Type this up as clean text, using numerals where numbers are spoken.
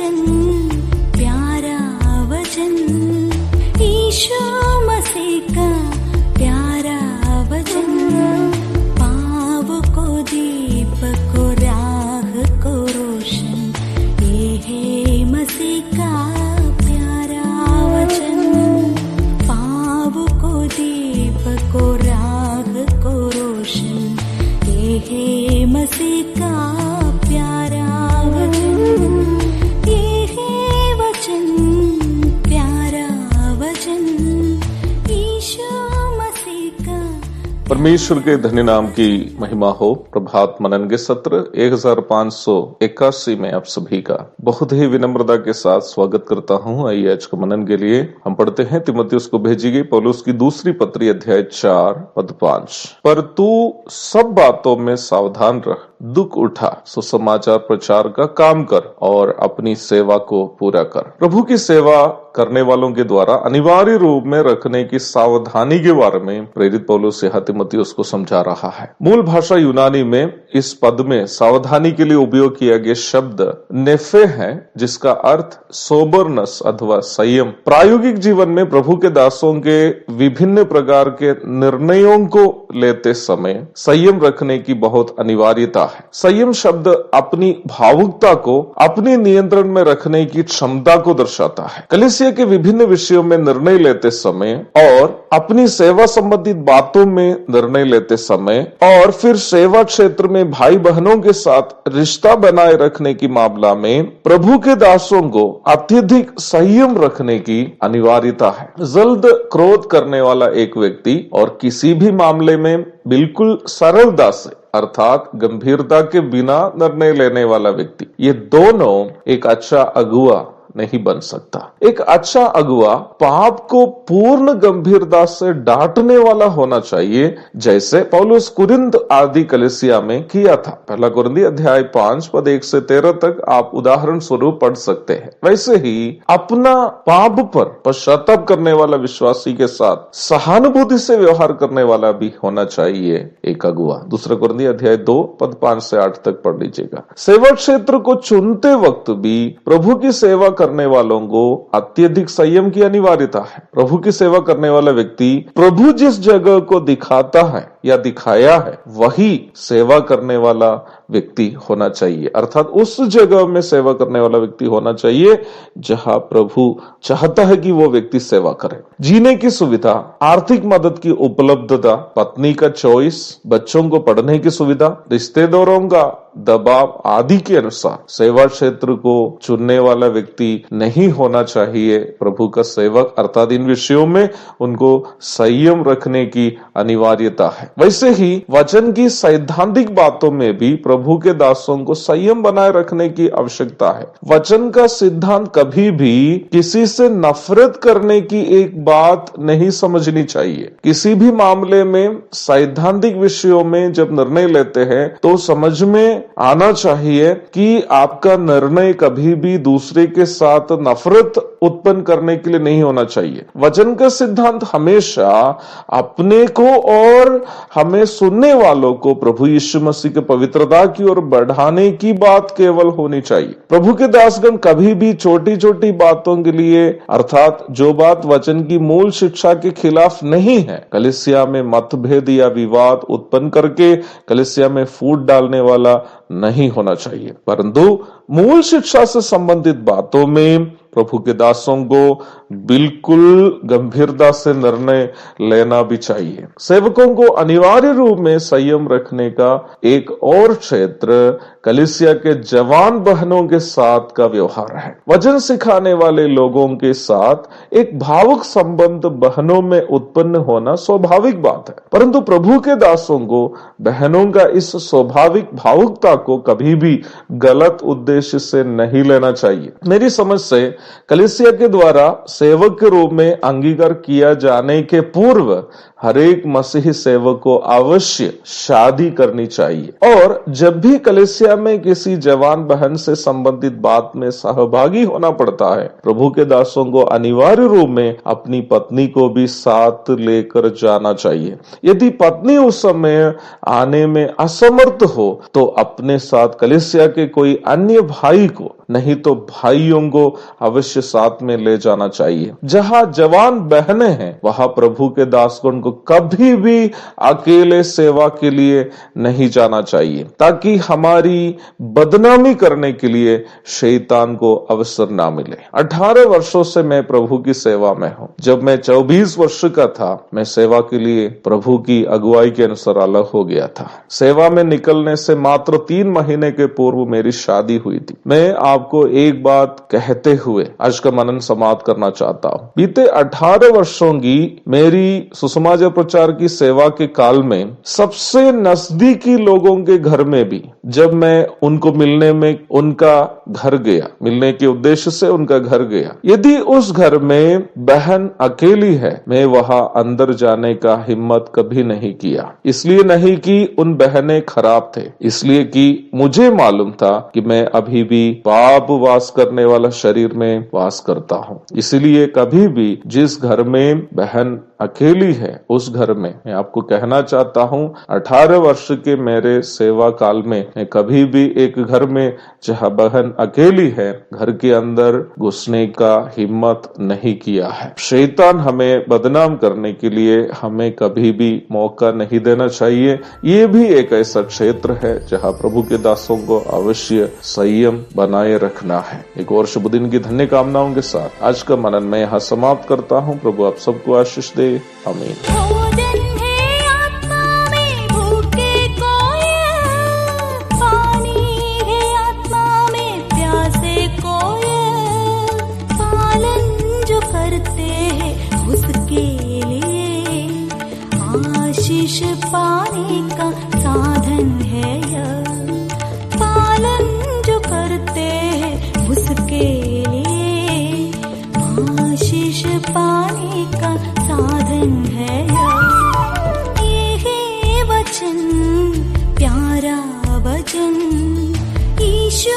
वचन, प्यारा वचन, यीशु मसीह का प्यारा वचन, पाँव को दीपक को राह को रोशन, ये है मसीह का प्यारा वचन, पाँव को दीपक को राह को रोशन, ये है मसीह का प्यारा वचन, ये है वचन, प्यारा वचन, यीशु मसीह का। परमेश्वर के धन्य नाम की महिमा हो। प्रभात मनन के सत्र 1581 में आप सभी का बहुत ही विनम्रता के साथ स्वागत करता हूं। आइए आज के मनन के लिए हम पढ़ते हैं तीमुथियुस को भेजी गई पौलुस की दूसरी पत्री अध्याय 4 पद 5। पर तू सब बातों में सावधान रह, दुख उठा, सुसमाचार प्रचार का काम कर और अपनी सेवा को पूरा कर। प्रभु की सेवा करने वालों के द्वारा अनिवार्य रूप में रखने की सावधानी के बारे में प्रेरित पौलुस यहाँ तीमुथियुस को समझा रहा है। मूल भाषा यूनानी में इस पद में सावधानी के लिए उपयोग किया गया शब्द नेफे है, जिसका अर्थ सोबरनेस अथवा संयम। प्रायोगिक जीवन में प्रभु के दासों के विभिन्न प्रकार के निर्णयों को लेते समय संयम रखने की बहुत अनिवार्यता है। संयम शब्द अपनी भावुकता को अपने नियंत्रण में रखने की क्षमता को दर्शाता है। कलीसिया के विभिन्न विषयों में निर्णय लेते समय और अपनी सेवा संबंधित बातों में निर्णय लेते समय और फिर सेवा क्षेत्र में भाई बहनों के साथ रिश्ता बनाए रखने की मामला में प्रभु के दासों को अत्यधिक संयम रखने की अनिवार्यता है। जल्द क्रोध करने वाला एक व्यक्ति और किसी भी मामले में बिल्कुल सरलता से अर्थात गंभीरता के बिना निर्णय लेने वाला व्यक्ति, ये दोनों एक अच्छा अगुआ नहीं बन सकता। एक अच्छा अगुआ पाप को पूर्ण गंभीरता से डांटने वाला होना चाहिए, जैसे पौलुस कुरिन्थ आदि कलीसिया में किया था। पहला कुरिन्थी अध्याय 5 पद 1 से 13 तक आप उदाहरण स्वरूप पढ़ सकते हैं। वैसे ही अपना पाप पर पश्चाताप करने वाला विश्वासी के साथ सहानुभूति से व्यवहार करने वाला भी होना चाहिए एक अगुआ। दूसरा कुरिन्थी अध्याय 2 पद 5 से 8 तक पढ़ लीजिएगा। सेवा क्षेत्र को चुनते वक्त भी प्रभु की सेवा करने वालों को अत्यधिक संयम की अनिवार्यता है। प्रभु की सेवा करने वाला व्यक्ति प्रभु जिस जगह को दिखाता है या दिखाया है वही सेवा करने वाला व्यक्ति होना चाहिए, अर्थात उस जगह में सेवा करने वाला व्यक्ति होना चाहिए जहां प्रभु चाहता है कि वो व्यक्ति सेवा करे। जीने की सुविधा, आर्थिक मदद की उपलब्धता, पत्नी का चॉइस, बच्चों को पढ़ने की सुविधा, रिश्तेदारों का दबाव आदि के अनुसार सेवा क्षेत्र को चुनने वाला व्यक्ति नहीं होना चाहिए प्रभु का सेवक, अर्थात इन विषयों में उनको संयम रखने की अनिवार्यता है। वैसे ही वचन की सैद्धांतिक बातों में भी प्रभु के दासों को संयम बनाए रखने की आवश्यकता है। वचन का सिद्धांत कभी भी किसी से नफरत करने की एक बात नहीं समझनी चाहिए। किसी भी मामले में सैद्धांतिक विषयों में जब निर्णय लेते हैं तो समझ में आना चाहिए कि आपका निर्णय कभी भी दूसरे के साथ नफरत उत्पन्न करने के लिए नहीं होना चाहिए। वचन का सिद्धांत हमेशा अपने को और हमें सुनने वालों को प्रभु यीशु मसीह के पवित्रता की ओर बढ़ाने की बात केवल होनी चाहिए। प्रभु के दासगण कभी भी छोटी छोटी बातों के लिए, अर्थात जो बात वचन की मूल शिक्षा के खिलाफ नहीं है, कलीसिया में मतभेद या विवाद उत्पन्न करके कलीसिया में फूट डालने वाला नहीं होना चाहिए, परंतु मूल शिक्षा से संबंधित बातों में प्रभु के दासों को बिल्कुल गंभीरता से निर्णय लेना भी चाहिए। सेवकों को अनिवार्य रूप में संयम रखने का एक और क्षेत्र कलीसिया के जवान बहनों के साथ का व्यवहार है। वचन सिखाने वाले लोगों के साथ एक भावुक संबंध बहनों में उत्पन्न होना स्वाभाविक बात है, परंतु प्रभु के दासों को बहनों का इस स्वाभाविक भावुकता को कभी भी गलत उद्देश्य से नहीं लेना चाहिए। मेरी समझ से कलीसिया के द्वारा सेवक के रूप में अंगीकार किया जाने के पूर्व हर एक मसीही सेवक को अवश्य शादी करनी चाहिए और जब भी कलीसिया में किसी जवान बहन से संबंधित बात में सहभागी होना पड़ता है, प्रभु के दासों को अनिवार्य रूप में अपनी पत्नी को भी साथ लेकर जाना चाहिए। यदि पत्नी उस समय आने में असमर्थ हो तो अपने साथ कलीसिया के कोई अन्य भाई को, नहीं तो भाइयों को अवश्य साथ में ले जाना चाहिए। जहां जवान बहनें हैं वहां प्रभु के दासगण को कभी भी अकेले सेवा के लिए नहीं जाना चाहिए, ताकि हमारी बदनामी करने के लिए शैतान को अवसर ना मिले। 18 वर्षों से मैं प्रभु की सेवा में हूं। जब मैं 24 वर्ष का था, मैं सेवा के लिए प्रभु की अगुवाई के अनुसार अलग हो गया था। सेवा में निकलने से मात्र 3 महीने के पूर्व मेरी शादी हुई थी। मैं आपको एक बात कहते हुए आज का मनन समाप्त करना चाहता हूँ। बीते 18 वर्षों की मेरी सुसमाचार प्रचार की सेवा के काल में सबसे नजदीकी लोगों के घर में भी जब मैं उनको मिलने में उनका घर गया, मिलने के उद्देश्य से उनका घर गया, यदि उस घर में बहन अकेली है, मैं वहां अंदर जाने का हिम्मत कभी नहीं किया। इसलिए नहीं कि उन बहनें खराब थे, इसलिए कि मुझे मालूम था कि मैं अभी भी पाप वास करने वाला शरीर में वास करता हूँ। इसलिए कभी भी जिस घर में बहन अकेली है उस घर में, मैं आपको कहना चाहता हूँ, 18 वर्ष के मेरे सेवा काल में मैं कभी भी एक घर में जहाँ बहन अकेली है, घर के अंदर घुसने का हिम्मत नहीं किया है। शैतान हमें बदनाम करने के लिए हमें कभी भी मौका नहीं देना चाहिए। ये भी एक ऐसा क्षेत्र है जहाँ प्रभु के दासों को अवश्य संयम बनाए रखना है। एक और शुभ दिन की धन्य कामनाओं के साथ आज का मनन मैं यहाँ समाप्त करता हूँ। प्रभु आप सबको आशीष दे। आमीन। भोजन है आत्मा में भूखे कोय, पानी है आत्मा में प्यासे कोय, पालन जो करते हैं उसके लिए आशीष पाने का साधन है यह। पालन जो करते हैं उसके लिए आशीष पाने का साधन है ये है वचन, प्यारा वचन, यीशु